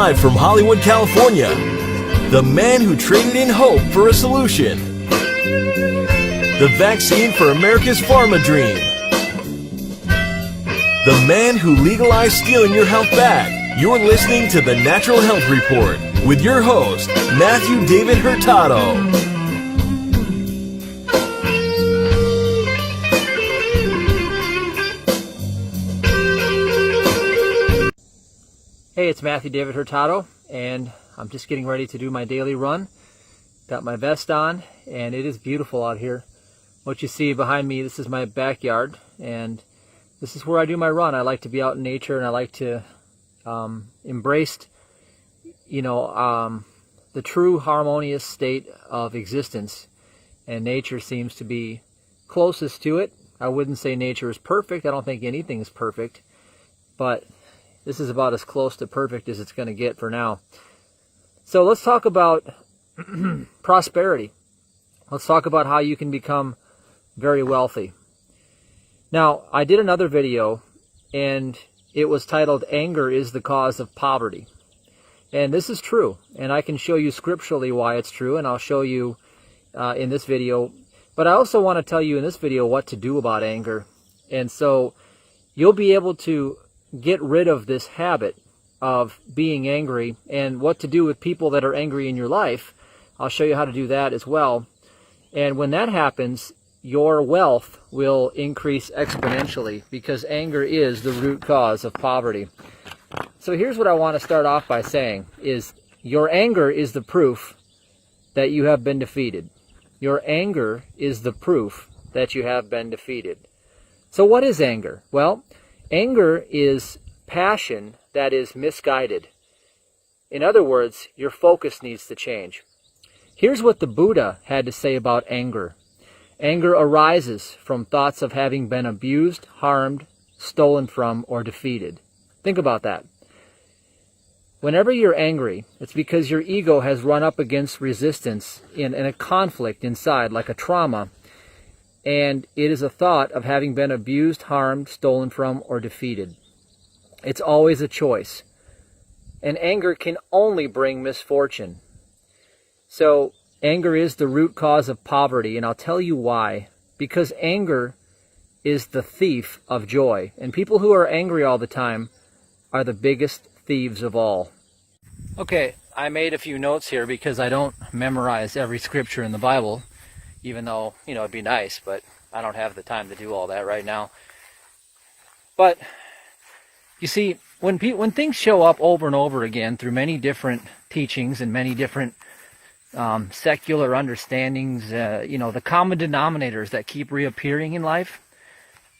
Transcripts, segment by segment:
live from Hollywood, California, the man who traded in hope for a solution, the vaccine for America's pharma dream, the man who legalized stealing your health back. You're listening to the Natural Health Report with your host, Matthew David Hurtado. Hey, it's Matthew David Hurtado, and I'm just getting ready to do my daily run. Got my vest on, and it is beautiful out here. What you see behind me, this is my backyard, and this is where I do my run. I like to be out in nature, and I like to embrace, the true harmonious state of existence, and nature seems to be closest to it. I wouldn't say nature is perfect. I don't think anything is perfect, but this is about as close to perfect as it's going to get for now. So let's talk about prosperity. Let's talk about how you can become very wealthy. Now, I did another video, and it was titled, Anger is the Cause of Poverty. And this is true, and I can show you scripturally why it's true, and I'll show you in this video. But I also want to tell you in this video what to do about anger. And so you'll be able to get rid of this habit of being angry and what to do with people that are angry in your life. I'll show you how to do that as well. And when that happens, your wealth will increase exponentially because anger is the root cause of poverty. So here's what I want to start off by saying is your anger is the proof that you have been defeated. Your anger is the proof that you have been defeated. So what is anger? Well, anger is passion that is misguided. In other words, your focus needs to change. Here's what the Buddha had to say about anger. Anger arises from thoughts of having been abused, harmed, stolen from, or defeated. Think about that. Whenever you're angry, it's because your ego has run up against resistance in a conflict inside, like a trauma. And it is a thought of having been abused, harmed, stolen from, or defeated. It's always a choice. And anger can only bring misfortune. So, anger is the root cause of poverty, and I'll tell you why. Because anger is the thief of joy. And people who are angry all the time are the biggest thieves of all. Okay, I made a few notes here because I don't memorize every scripture in the Bible. Even though, it'd be nice, but I don't have the time to do all that right now. But, you see, when things show up over and over again through many different teachings and many different secular understandings, the common denominators that keep reappearing in life,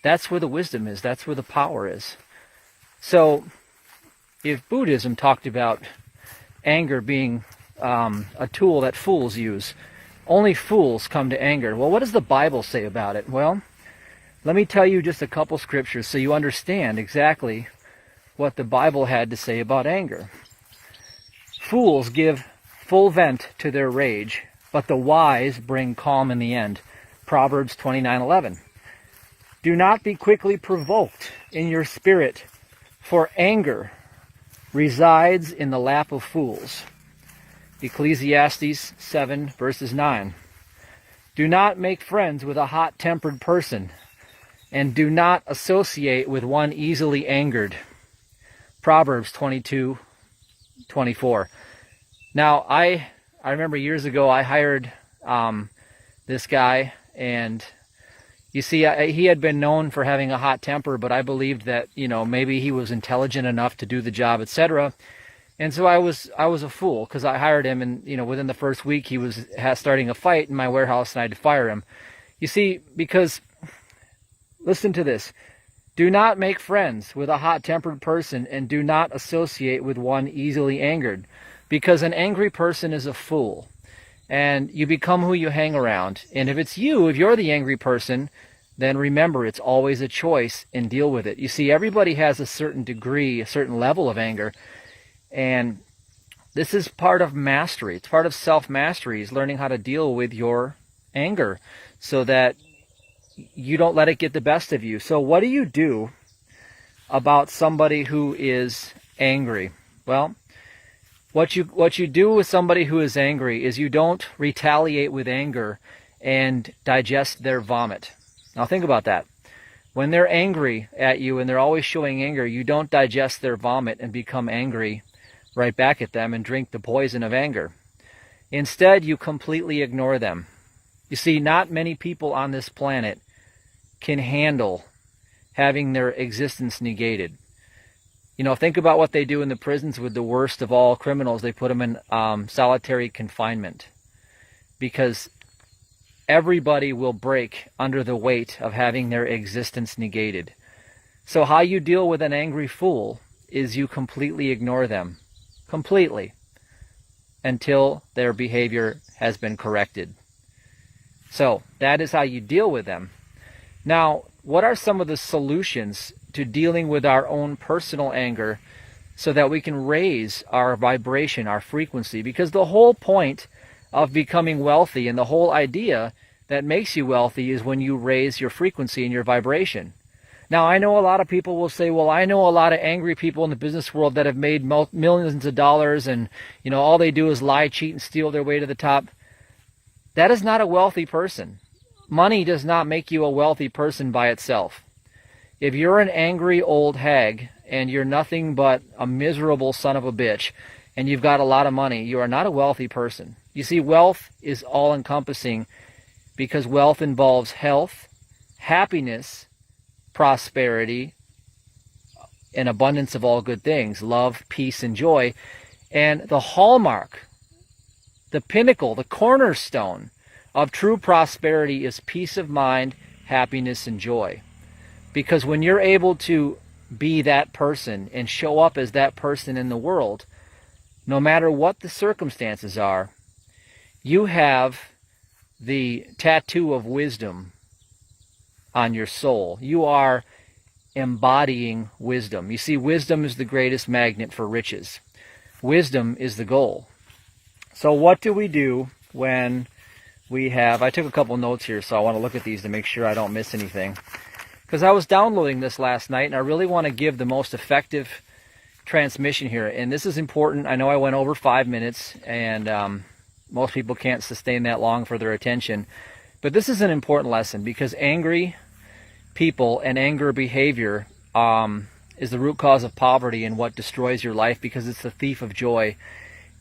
that's where the wisdom is, that's where the power is. So, if Buddhism talked about anger being a tool that fools use, only fools come to anger. Well, what does the Bible say about it? Well, let me tell you just a couple scriptures so you understand exactly what the Bible had to say about anger. Fools give full vent to their rage, but the wise bring calm in the end. Proverbs 29:11. Do not be quickly provoked in your spirit, for anger resides in the lap of fools. Ecclesiastes 7 verses 9. Do not make friends with a hot-tempered person, and do not associate with one easily angered. Proverbs 22:24. Now, I remember years ago I hired this guy, and you see, he had been known for having a hot temper, but I believed that, maybe he was intelligent enough to do the job, etc. And so I was a fool because I hired him, and within the first week he was starting a fight in my warehouse, and I had to fire him. You see, because listen to this: do not make friends with a hot-tempered person, and do not associate with one easily angered, because an angry person is a fool, and you become who you hang around. And if you're the angry person, then remember it's always a choice, and deal with it. You see, everybody has a certain degree, a certain level of anger. And this is part of mastery. It's part of self-mastery, is learning how to deal with your anger so that you don't let it get the best of you. So what do you do about somebody who is angry? Well, What you do with somebody who is angry is you don't retaliate with anger and digest their vomit. Now think about that. When they're angry at you and they're always showing anger, you don't digest their vomit and become angry right back at them and drink the poison of anger. Instead, you completely ignore them. You see, not many people on this planet can handle having their existence negated. You know, think about what they do in the prisons with the worst of all criminals. They put them in solitary confinement because everybody will break under the weight of having their existence negated. So how you deal with an angry fool is you completely ignore them, completely, until their behavior has been corrected. So that is how you deal with them. Now, what are some of the solutions to dealing with our own personal anger so that we can raise our vibration, our frequency? Because the whole point of becoming wealthy and the whole idea that makes you wealthy is when you raise your frequency and your vibration. Now, I know a lot of people will say, well, I know a lot of angry people in the business world that have made millions of dollars and, you know, all they do is lie, cheat, and steal their way to the top. That is not a wealthy person. Money does not make you a wealthy person by itself. If you're an angry old hag and you're nothing but a miserable son of a bitch and you've got a lot of money, you are not a wealthy person. You see, wealth is all-encompassing because wealth involves health, happiness, prosperity, and abundance of all good things, love, peace, and joy. And the hallmark, the pinnacle, the cornerstone of true prosperity is peace of mind, happiness, and joy. Because when you're able to be that person and show up as that person in the world, no matter what the circumstances are, you have the tattoo of wisdom on your soul. You are embodying wisdom. You see, wisdom is the greatest magnet for riches. Wisdom is the goal. So what do we do when we have... I took a couple notes here, so I want to look at these to make sure I don't miss anything. Because I was downloading this last night, and I really want to give the most effective transmission here. And this is important. I know I went over 5 minutes, and most people can't sustain that long for their attention. But this is an important lesson because angry people and anger behavior is the root cause of poverty and what destroys your life, because it's the thief of joy.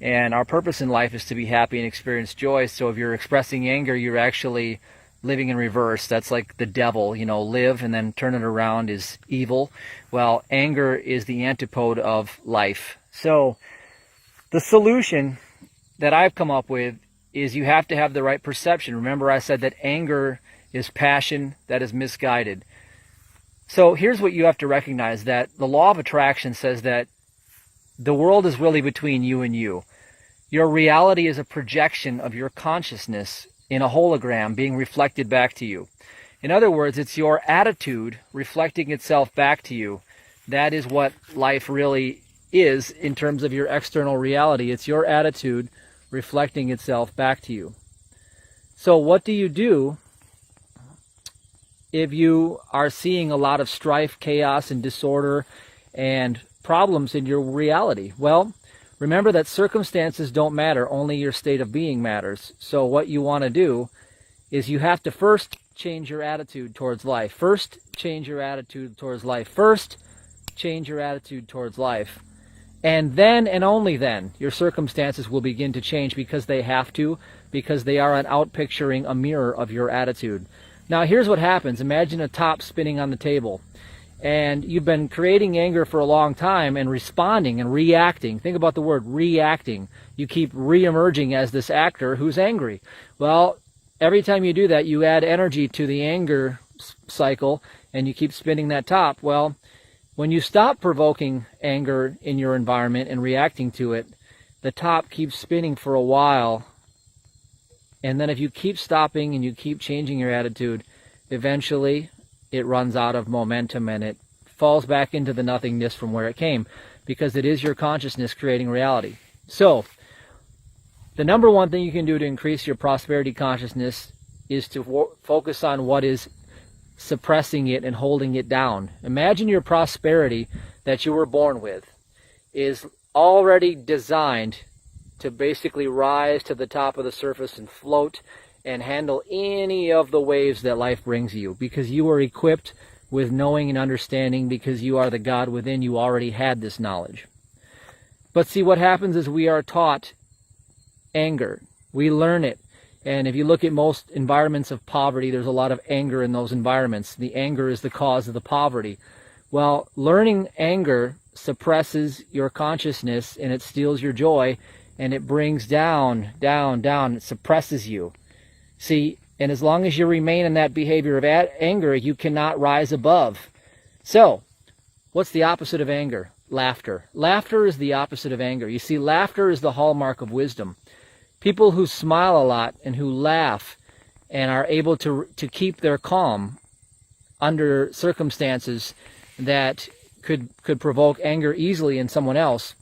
And our purpose in life is to be happy and experience joy. So if you're expressing anger, you're actually living in reverse. That's like the devil, you know, live and then turn it around is evil. Well, anger is the antipode of life. So the solution that I've come up with is you have to have the right perception. Remember, I said that anger is passion that is misguided. So here's what you have to recognize, that the law of attraction says that the world is really between you and you. Your reality is a projection of your consciousness in a hologram being reflected back to you. In other words, it's your attitude reflecting itself back to you. That is what life really is in terms of your external reality. It's your attitude reflecting itself back to you. So what do you do if you are seeing a lot of strife, chaos, and disorder and problems in your reality? Well, remember that circumstances don't matter, only your state of being matters. So what you want to do is you have to first change your attitude towards life. First, change your attitude towards life. First, change your attitude towards life. And then, and only then, your circumstances will begin to change, because they have to, because they are an outpicturing, a mirror of your attitude. Now, here's what happens. Imagine a top spinning on the table. And you've been creating anger for a long time and responding and reacting. Think about the word reacting. You keep re-emerging as this actor who's angry. Well, every time you do that, you add energy to the anger cycle and you keep spinning that top. Well, when you stop provoking anger in your environment and reacting to it, the top keeps spinning for a while. And then if you keep stopping and you keep changing your attitude, eventually it runs out of momentum and it falls back into the nothingness from where it came, because it is your consciousness creating reality. So, the number one thing you can do to increase your prosperity consciousness is to focus on what is suppressing it and holding it down. Imagine your prosperity that you were born with is already designed to basically rise to the top of the surface and float and handle any of the waves that life brings you, because you are equipped with knowing and understanding, because you are the God within. You already had this knowledge. But see, what happens is we are taught anger. We learn it. And if you look at most environments of poverty, there's a lot of anger in those environments. The anger is the cause of the poverty. Well, learning anger suppresses your consciousness, and it steals your joy, and it brings down, it suppresses you. See, and as long as you remain in that behavior of anger, you cannot rise above. So, what's the opposite of anger? Laughter. Laughter is the opposite of anger. You see, laughter is the hallmark of wisdom. People who smile a lot and who laugh and are able to keep their calm under circumstances that could provoke anger easily in someone else,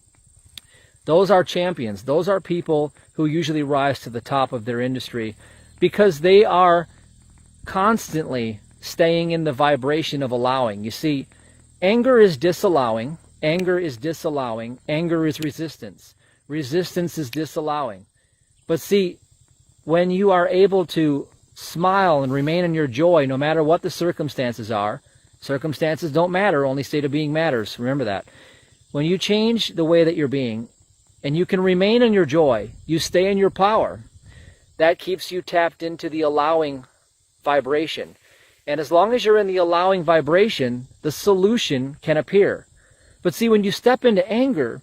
those are champions. Those are people who usually rise to the top of their industry, because they are constantly staying in the vibration of allowing. You see, anger is disallowing. Anger is disallowing. Anger is resistance. Resistance is disallowing. But see, when you are able to smile and remain in your joy, no matter what the circumstances are, circumstances don't matter, only state of being matters. Remember that. When you change the way that you're being, and you can remain in your joy, you stay in your power, that keeps you tapped into the allowing vibration. And as long as you're in the allowing vibration, the solution can appear. But see, when you step into anger,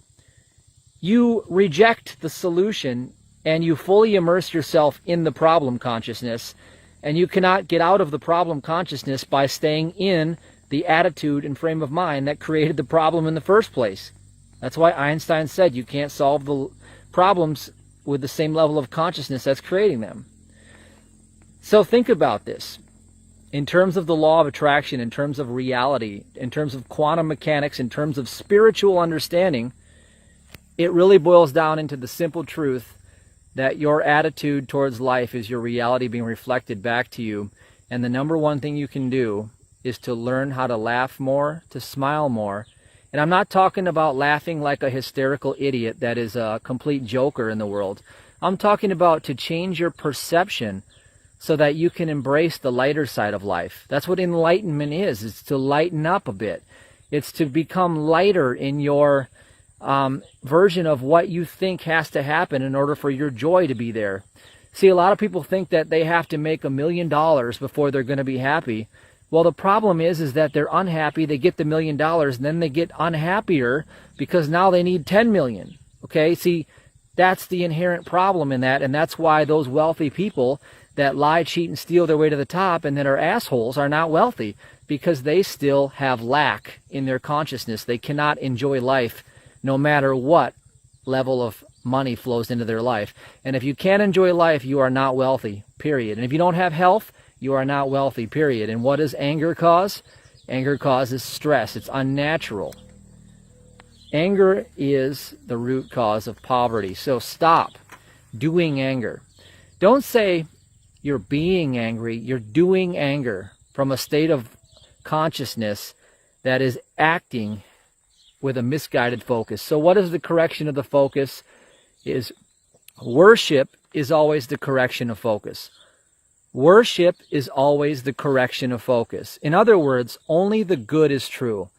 you reject the solution, and you fully immerse yourself in the problem consciousness, and you cannot get out of the problem consciousness by staying in the attitude and frame of mind that created the problem in the first place. That's why Einstein said you can't solve the problems with the same level of consciousness that's creating them. So think about this. In terms of the law of attraction, in terms of reality, in terms of quantum mechanics, in terms of spiritual understanding, it really boils down into the simple truth that your attitude towards life is your reality being reflected back to you. And the number one thing you can do is to learn how to laugh more, to smile more. And I'm not talking about laughing like a hysterical idiot that is a complete joker in the world. I'm talking about to change your perception so that you can embrace the lighter side of life. That's what enlightenment is. It's to lighten up a bit. It's to become lighter in your version of what you think has to happen in order for your joy to be there. See, a lot of people think that they have to make $1 million before they're going to be happy. Well, the problem is that they're unhappy. They get the $1 million, and then they get unhappier because now they need 10 million. Okay, see, that's the inherent problem in that, and that's why those wealthy people that lie, cheat, and steal their way to the top and that are assholes are not wealthy, because they still have lack in their consciousness. They cannot enjoy life no matter what level of money flows into their life. And if you can't enjoy life, you are not wealthy, period. And if you don't have health, you are not wealthy, period. And what does anger cause? Anger causes stress. It's unnatural. Anger is the root cause of poverty. So stop doing anger. Don't say you're being angry. You're doing anger from a state of consciousness that is acting with a misguided focus. So what is the correction of the focus? Is worship is always the correction of focus. Worship is always the correction of focus. In other words, only the good is true.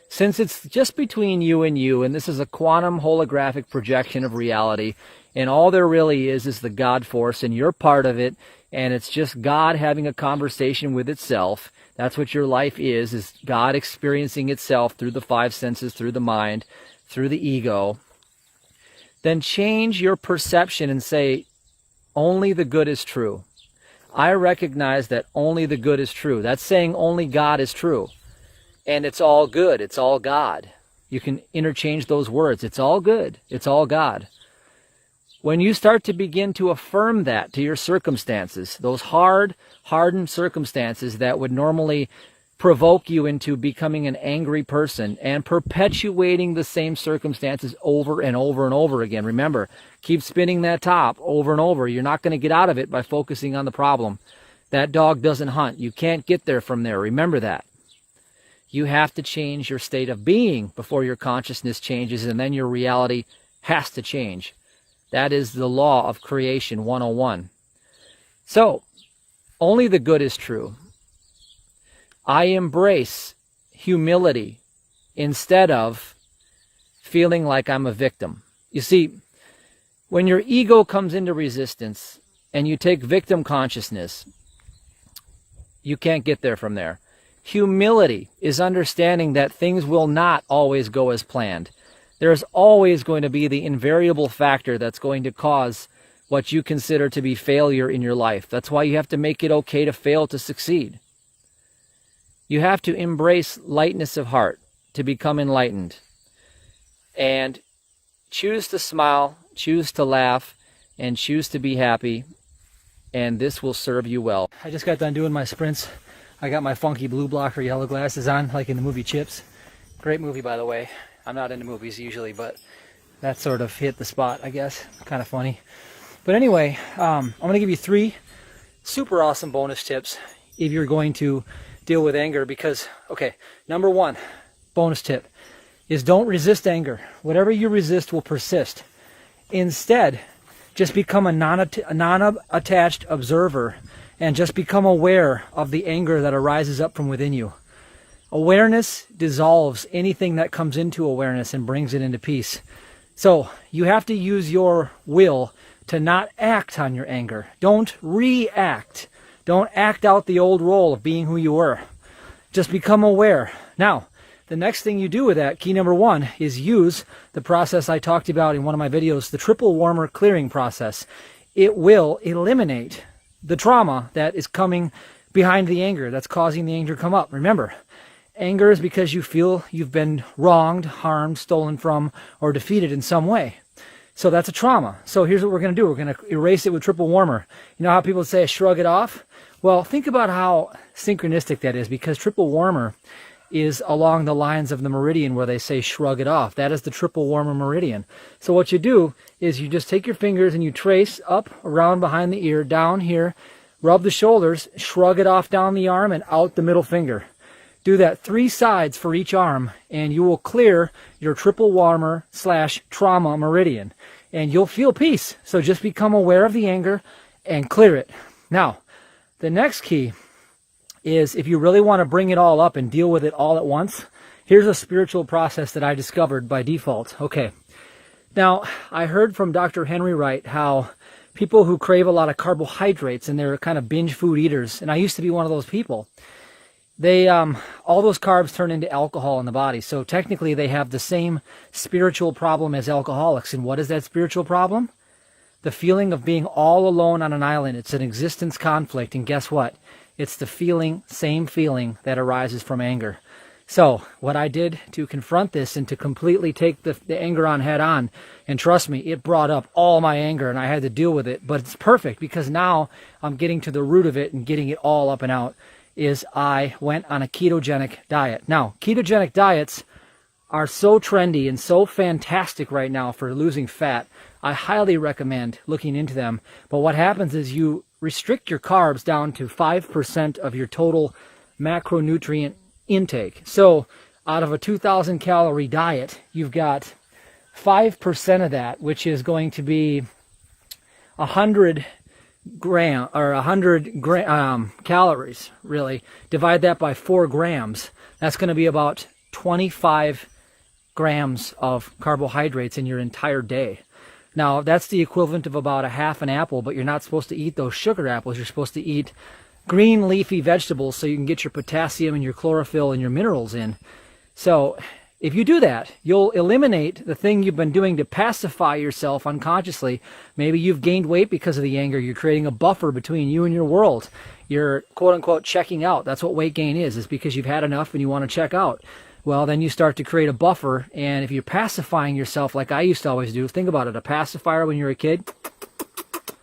Since it's just between you, and this is a quantum holographic projection of reality, and all there really is the God force, and you're part of it, and it's just God having a conversation with itself. That's what your life is God experiencing itself through the five senses, through the mind, through the ego. Then change your perception and say, only the good is true. I recognize that only the good is true. That's saying only God is true. And it's all good. It's all God. You can interchange those words. It's all good. It's all God. When you start to begin to affirm that to your circumstances, those hardened circumstances that would normally provoke you into becoming an angry person and perpetuating the same circumstances over and over and over again. Remember, keep spinning that top over and over. You're not going to get out of it by focusing on the problem. That dog doesn't hunt. You can't get there from there. Remember that. You have to change your state of being before your consciousness changes, and then your reality has to change. That is the law of creation 101. So, only the good is true. I embrace humility instead of feeling like I'm a victim. You see, when your ego comes into resistance and you take victim consciousness, you can't get there from there. Humility is understanding that things will not always go as planned. There's always going to be the invariable factor that's going to cause what you consider to be failure in your life. That's why you have to make it okay to fail to succeed. You have to embrace lightness of heart to become enlightened. And choose to smile, choose to laugh, and choose to be happy. And this will serve you well. I just got done doing my sprints. I got my funky blue blocker yellow glasses on, like in the movie Chips. Great movie, by the way. I'm not into movies usually, but that sort of hit the spot, I guess. Kind of funny. But anyway, I'm going to give you 3 super awesome bonus tips if you're going to deal with anger. Because, okay, number 1, bonus tip, is don't resist anger. Whatever you resist will persist. Instead, just become a non-attached observer and just become aware of the anger that arises up from within you. Awareness dissolves anything that comes into awareness and brings it into peace. So you have to use your will to not act on your anger. Don't react. Don't act out the old role of being who you were. Just become aware. Now, the next thing you do with that, key number 1, is use the process I talked about in one of my videos, the triple warmer clearing process. It will eliminate the trauma that is coming behind the anger, that's causing the anger to come up. Remember, anger is because you feel you've been wronged, harmed, stolen from, or defeated in some way. So that's a trauma. So here's what we're going to do. We're going to erase it with triple warmer. You know how people say shrug it off? Well, think about how synchronistic that is, because triple warmer is along the lines of the meridian where they say shrug it off. That is the triple warmer meridian. So what you do is you just take your fingers and you trace up around behind the ear, down here, rub the shoulders, shrug it off down the arm and out the middle finger. Do that 3 sides for each arm, and you will clear your triple warmer / trauma meridian, and you'll feel peace. So just become aware of the anger and clear it. Now, the next key is, if you really want to bring it all up and deal with it all at once, here's a spiritual process that I discovered by default. Okay. Now, I heard from Dr. Henry Wright how people who crave a lot of carbohydrates and they're kind of binge food eaters, and I used to be one of those people, they all those carbs turn into alcohol in the body. So technically they have the same spiritual problem as alcoholics. And what is that spiritual problem? The feeling of being all alone on an island. It's an existence conflict. And guess what? It's the same feeling that arises from anger. So what I did to confront this and to completely take the anger on head on, and trust me, it brought up all my anger and I had to deal with it. But it's perfect because now I'm getting to the root of it and getting it all up and out, is I went on a ketogenic diet. Now, ketogenic diets are so trendy and so fantastic right now for losing fat. I highly recommend looking into them. But what happens is you restrict your carbs down to 5% of your total macronutrient intake. So out of a 2,000 calorie diet, you've got 5% of that, which is going to be 100 calories, really. Divide that by 4 grams. That's going to be about 25 grams of carbohydrates in your entire day. Now, that's the equivalent of about a half an apple, but you're not supposed to eat those sugar apples. You're supposed to eat green leafy vegetables so you can get your potassium and your chlorophyll and your minerals in. So if you do that, you'll eliminate the thing you've been doing to pacify yourself unconsciously. Maybe you've gained weight because of the anger. You're creating a buffer between you and your world. You're quote-unquote checking out. That's what weight gain is because you've had enough and you want to check out. Well, then you start to create a buffer, and if you're pacifying yourself like I used to always do, think about it, a pacifier when you're a kid,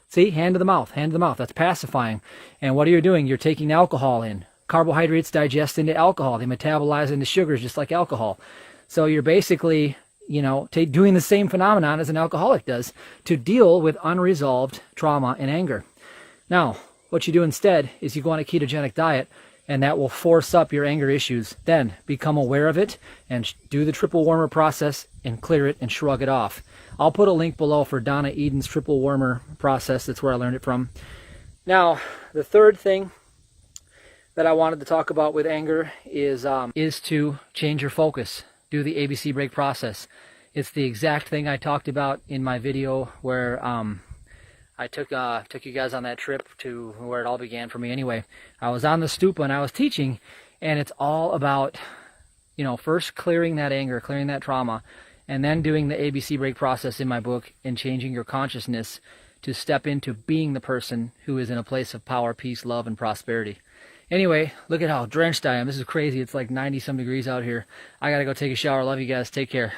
see, hand to the mouth, that's pacifying. And what are you doing? You're taking alcohol in. Carbohydrates digest into alcohol. They metabolize into sugars just like alcohol. So you're basically, doing the same phenomenon as an alcoholic does to deal with unresolved trauma and anger. Now, what you do instead is you go on a ketogenic diet, and that will force up your anger issues. Then become aware of it and do the triple warmer process and clear it and shrug it off. I'll put a link below for Donna Eden's triple warmer process. That's where I learned it from. Now, the third thing that I wanted to talk about with anger is to change your focus. Do the ABC break process. It's the exact thing I talked about in my video where I took you guys on that trip to where it all began for me. Anyway, I was on the stupa and I was teaching, and it's all about, you know, first clearing that anger, clearing that trauma, and then doing the ABC break process in my book and changing your consciousness to step into being the person who is in a place of power, peace, love, and prosperity. Anyway, look at how drenched I am. This is crazy. It's like 90 some degrees out here. I gotta go take a shower. Love you guys. Take care.